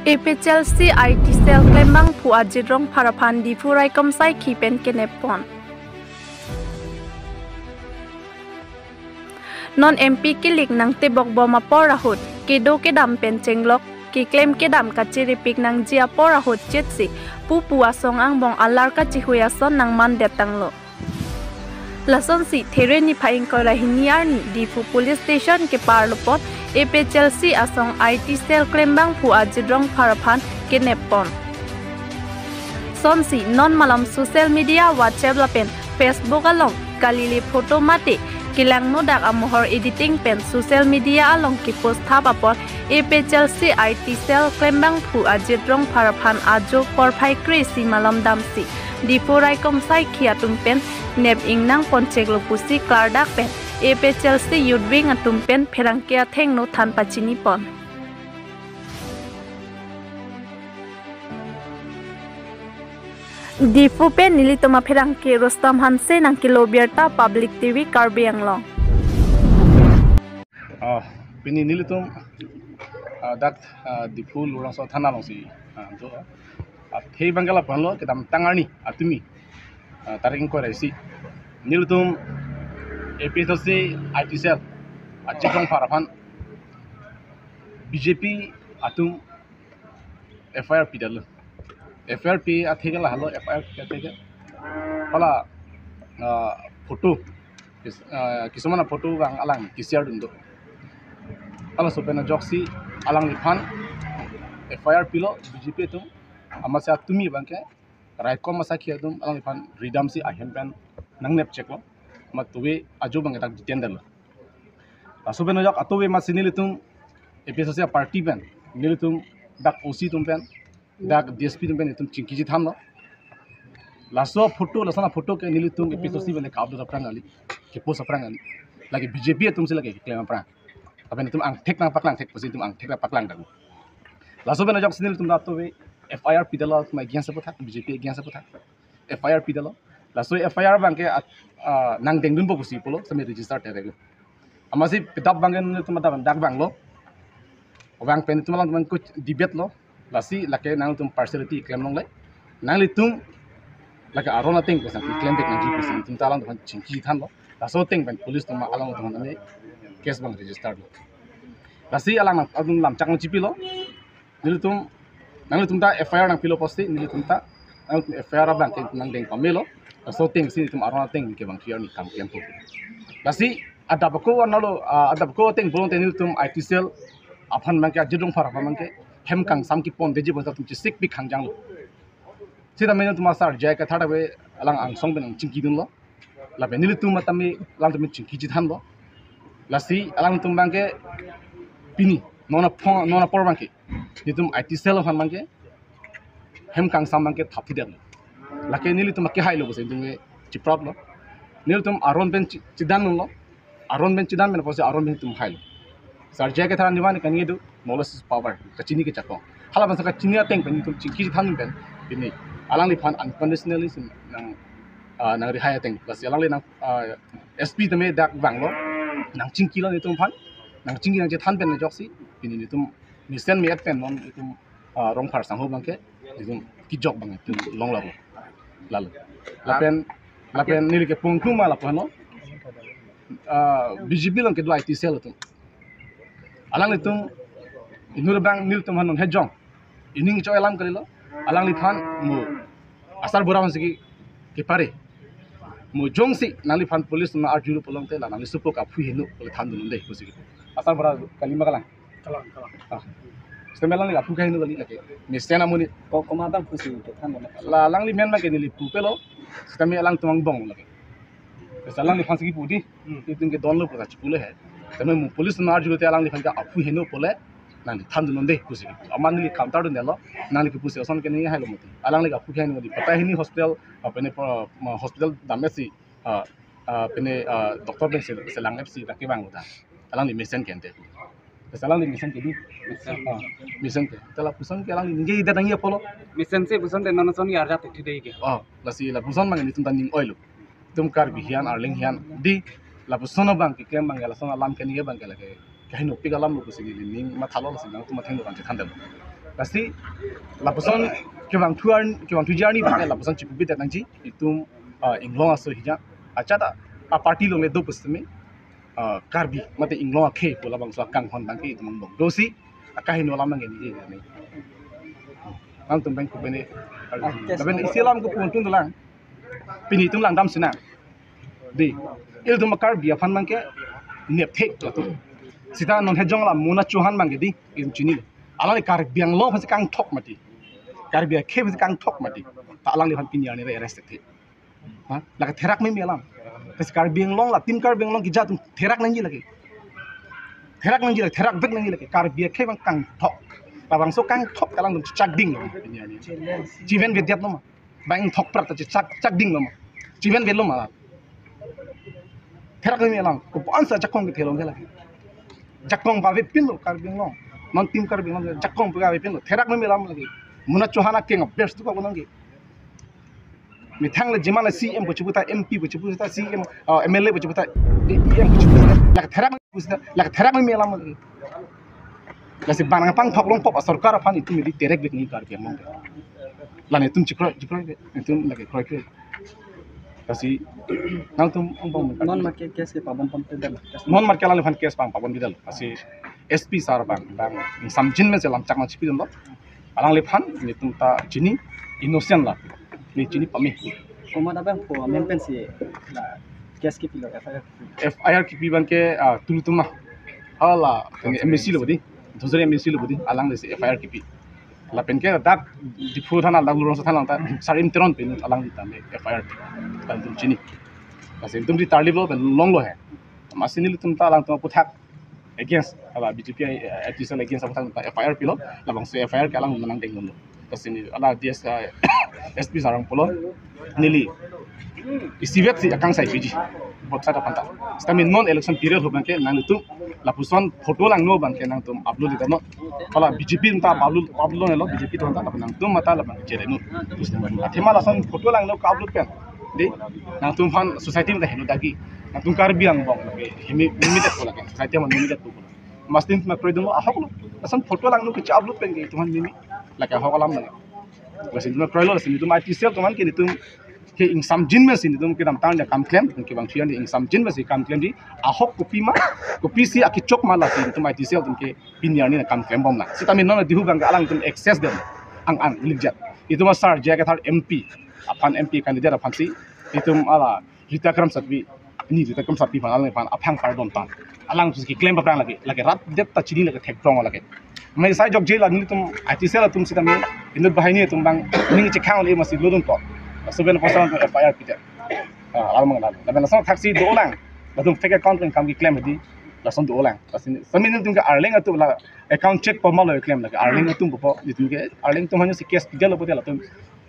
APCLC IT Cell Klembang Pu Ajirong Parapan di Furai Komsai Kipen Kenepon. Non MP kilik nang tebok boma porahut kedo kedam pencenglok ki klaim kedam kaciripik nang jia porahut chetsi pu puasong ang bong alar kacihuyason nang mandetanglo. Lason si thereni phaing korahiniar ni di fu police station ke parlopot APCLC asong IT Cell Klembang Pu Ajirong Parapan Kenepon. Son si non malam social media WhatsApp lapen Facebook along kalili photo mate kilang nodak amohor editing pen social media along ki post thap apor APCLC IT Cell Klembang Pu Ajirong Parapan ajo porphai krisi malam damsi di Furai Komsai khiatum pen neb ingnang poncheglo pusi klardak pen APCLC youth wing atum pen pherangkia thengno than pachini pon. Di Fupen nilitoma pherangke Rostam Hanse nang kilobierta Public TV Karbiang long. Pini nilitum dak di Fu lurang so thana long si do thei bangala panlo kedam tangani atumi taring ko resi nilitum APCLC IT Cell Ajirong Parapan BJP atum FIR pidal FIR P athegala halo FIR katega pala photo kisumana photo bang alang kisiar dundo pala sopena joksi alang liphan FIR pilo BJP tum amasa tumi bangke right kom masa khia dum alang liphan redam si ahem pen nang nep check lo matuwe ajo bang tak ditendal asopena jak atowe masinili tum APCLC party pen nilitum dak OC tum pen dak DSP tum pen tum chingki tham lo laso photo lasana photo ke nilitum APCLC bene kabdo saprangali ke po saprangali lagi BJP tum se lagi claim pra apen tum ang thek nang paklang thek posi tum ang thek na paklang dak laso bene jak sinil tum datowe FIR pidala tum agyan sa pothak BJP agyan sa pothak FIR pidala laso FIR bangke nang dengdun bo posi polo sami register terego amasi pitap bangen tum ta dak banglo obang pen tum lang man kuch debate lo lasi lake nang tum partiality claim long lai nang li tum lake arona ting ko sang claim bek nang ji sim tum talang tum chingki than lo laso ting pen police tum alang tum ane case bang register lo lasi alang adum lam chang chipi lo nil tum nang li tum ta FIR nang pilo posti nil tum ta nang FIR bang ke nang deng pamelo laso ting si tum arona ting ke bang fiar ni kam tempo lasi adapko analo adapko ting bolong tenil tum IT Cell aphan mangke Ajirong Parapan mangke hemkang samki pon deji bonta tum sik bik hangjang lo sida mena tum asar jai ka thada we alang ang song ben chingki dun lo la benil tum matami lang tum chingki ji than lo lasi alang tum bangke pini nona por bangke nitum IT Cell phan mangke hemkang sam bangke thapi der lake nili tum ke hailo bose tum chiprap lo nil tum aron ben chidan lo aron ben chidan ben pose aron ben tum hailo sarjaya ke thara niwani kan yedu knowledge is power kachini ke chakko hala ban saka chinia teng pen tum chingki than ben bini alang li phan unconditionally nang nang rihaya teng plus alang li nang SP tame dak banglo nang chingki lo nitum phan nang chingki nang je than ben joksi bini nitum mission me pen non nitum rong phar sang ho bangke nitum ki jok bang tum long lago lalu lapen nili ke pungtu mala phano BJP long ke do IT Cell tum alang litung inur bang nil tum hanon hejong ining cho elam kalilo alang liphan mu asal borawan sigi ke pare mu jongsi nang liphan police na arjulu polong te la nang supo ka phu hinu pole than dun le kusigi asal bora kalima kalang semelang ni apu ka hinu gali lake mistena muni ko komadang pusi te than la alang li men ma ke ni pu pelo kami alang tumang bong lake salang liphan sigi pudi itung ke don lo pura chipule hai tame mu police na arjulu te alang li phanga apu hinu pole nang than dun de kusi aman li counter dun delo nang li pusi oson ke ni hailo muti alang li apu khani di pata hini hospital apne hospital damesi pene doctor ben se lang fc rakki bang uta alang li mission kente salang li mission ke di mission ke tala pusan ke alang li nge ida dangi apolo mission se busan de nanason yar jate thidei ke lasi la pusan mang ni tum taning oil tum kar bihian arling hian di la pusono bang ke klem bang la sona lam ke ni bang ke la ke kahin upi galam lu sini ning matalo sini nang tu mateng kan thandal pasti lapusan kewang tujar ni bang lapusan cipu bit nang ji itu inglong aso hija acha da party long le do pustme karbi mate inglong khe bola bang so kang hon bang ki itu mong dosi kahin wala mang ni ni nang tum bang ku bene tapi isilam ku pun tun lang pini tung lang dam sina di il tum karbi afan mang ke nep thek la tu sita non hejong la muna chuhan mang ke di in chini alani karbi ang lo phasi kang thok mati karbi khe phasi kang thok mati ta alang li phan pinya ni re arrest the ha la therak me melam phasi karbi ang long la tim karbi ang long ki ja tum therak nang ji lagi therak nang ji lagi therak bek nang ji lagi karbi khe bang kang thok ta bang so kang thok kalang dum chak ding lo pinya ni jiven vidyat lo ma bang thok prak ta chak ding lo ma jiven vel lo ma therak me melam ko ansa chakong ke thelong ke lagi jakong ba ve pin lo karbi ang long non tim karbi ang long jakong ba ve pin lo therak me melam lagi muna chohana ke ngap best ko nang ge mi thang le jimala cm ko chubuta mp ko chubuta cm mla ko chubuta em ko chubuta lak therak me melam lagi lasi banang pang thok long pop sarkar fan itu mi terek bek ni karbi ang long lane tum chikro tum lagi kroy ke kasi nang tum bang non market case ke pabon pam pedal non market lan fan kes pang pabon bidal kasi sp sar bang samjin men selam chakma chipi dom alang le fan ni tum ta jini innocent la ni jini pami komada bang po men pensi case ke pilo fir ki pi bang ke tulutuma hala ni msc lo bodi dosare msc lo bodi alang le fir ki pi la pen ke dak dipu thana dak lurong thana ta sarim teron pen alang di tam fir kan tum jini kasi tum di tarli lo ben long lo hai masini tum ta alang tum puthak against ala bjp accusation against apa fir pilo labang se fir kalang menang deng lo kasi ni ala ds sp sarang polo nili isivet si akang sai fiji botsa ta panta stami non election period ho bangke nang tu lapuson photo lang no bangke nang tum upload di no ala bjp ta upload no bjp to ta nang tum mata labang jere no athema lason photo lang no ka upload pen di nang tum fan society ma henu dagi nang tum kar biang bong himi limited ko lagi society ma limited ko mastin ma proid no ahok lo lason photo lang no ki upload pen ge tuhan mimi laka hokalam na lasin tum proid lo lasin tum IT cell tuman ke tum ke insam jin me sin tum ke dam tan ya kam claim ke bang thian insam jin me si kam claim di ahok kopi ma kopi si akichok ma la sin tum IT cell tum ke pinyar ni kam claim bom la sitamin non dihu bang alang tum access dem ang ligjat itu ma sar jaga thar mp apan mp candidate apan si itu ala rita kram satbi ni rita kram satbi pan alang pan aphang pardon tan alang tu ki claim ba prang lagi rat det ta chini lagi thek prong lagi mai sai jok jela ni tum IT cell tum sitamin inut bahini tum bang ning che khang le ma si lodon ko sebenarnya pasal FIR kita, alam mengenal. Tapi langsung taksi dua orang, langsung fake account yang kami claim di, langsung dua orang. Sebenarnya tu ke Arling itu lah account check pemalu claim lagi. Arling itu bukan itu ke Arling tu hanya si case pidal apa dia lah tu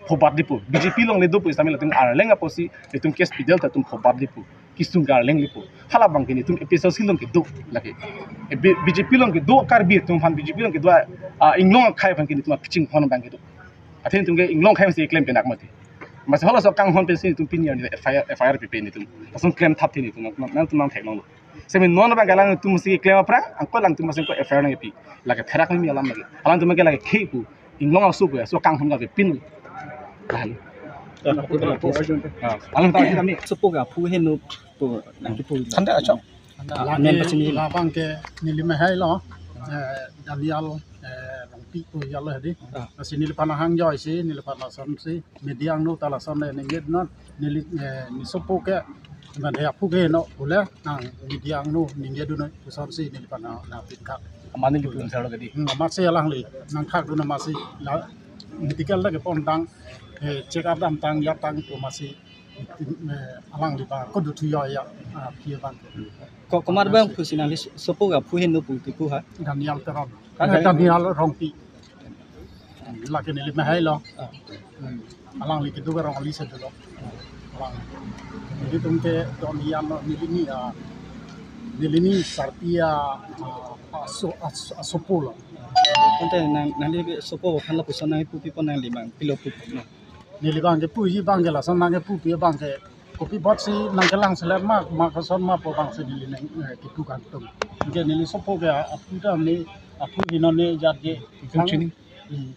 khobat dipu. BJP long le dipu, sambil tu Arling apa si itu case pidal tu khobat dipu. Kisung ke Arling dipu. Halah bang kini tu episode silong ke dua lagi. BJP long ke dua karbi tu fan BJP long ke dua inglong kai bang kini tu pitching hon bang itu. Akhirnya tu ke inglong kai mesti claim penak mati. Masih halau so kang hon pensi itu pinyar ni FIR PP ni tu langsung claim tap ni tu nang tu nang theknong semen non bang galang tu mesti claim apa angko lang tu mesti ko FIR ni pi lagi therak ni alam lagi alang tu mesti lagi khiku inglong asu ya so kang hon ga pin lalu alang tahu kita ni sepo ga pu henu po nang pu thanda acho men pasini labang ke nilima hai lo Daniel pi ko yalo hadi sini lepan hang joy si ni lepan lason si mediang no tala son ne nged non ni sopo ke man ya pu ke no boleh nang mediang no ni ngedu no son si ni lepan na pinka amani ki pun saro gadi masih alang li nang khak do na masih la medical la ke pon tang check up dam tang ya tang ko masih alang li ba ko du tu yo ya pi bang ko komar bang fusinali sopo ga pu henu pu ti pu ha Daniel teron Daniel rompi lagi ni lima hai lo alang li kitu garong ali sedelo alang jadi tumke donian no nilini sarpia sopola konte nang li sopo khan la pusan nang pu pi pon nang limang pilo pu no nili bang ke puji bang ke la san nang ke pu pi bang ke kopi bot si nang kelang selat mak kason mak popang sini nang kitu kantung ke nili sopo ke apu dah ni apu hinone jadje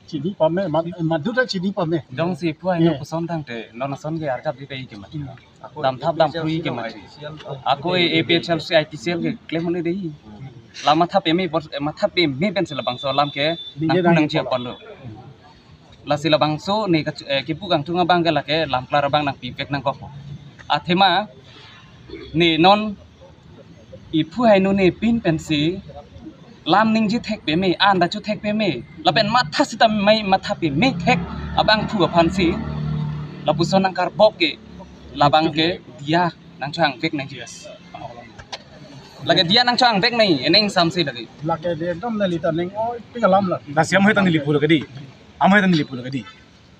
chini pame madu dah chini pame dong si puai no kuson tang te non son ke arka bi pe ke mati dam thap dam pui ke mati aku APHL si ITCL ke claim ni dei lama thap me matha pe me ben sila bangso lam ke nang chia pon lo la sila bangso ni ke pu gang tunga bang ke la ke lam klara bang nang pi pek nang ko athema ni non i pu hai no ni pin pen si lam ning ji thek pe me an da chu thek pe me la pen matha sita mai matha pe me thek abang thu phan si la pu son nang kar bok ke la bang ke dia nang chang vek nang jias lagi dia nang chang vek nai eneng sam si lagi lake de dom nali ta ning oi pingalam la na siam hoy tan nilipu lo kadi am hoy tan nilipu lo kadi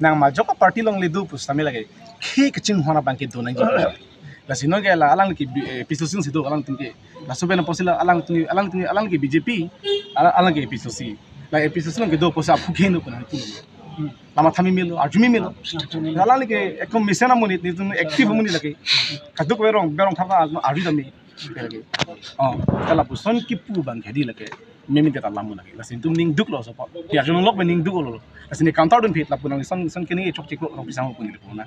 nang ma joka party long le du pus tami lagi ki kaching hona bang ke do nang la sino ke la alang ki pisosin sido alang tingke la sobe na posila alang ki BJP alang ki pisosi la pisosin ke do posa phuke no kuna tu lama thami milo arjumi milo alang ke ekom misena muni ni active muni lagi kaduk berong thapa ari dami lagi kala puson ki pu bang hedi lagi memi de lamu lagi la sin tum ning duk lo so pa ya jono lok ning duk lo la sin counter dun phet la punang san kini chok chik lo pisang ko ni ko na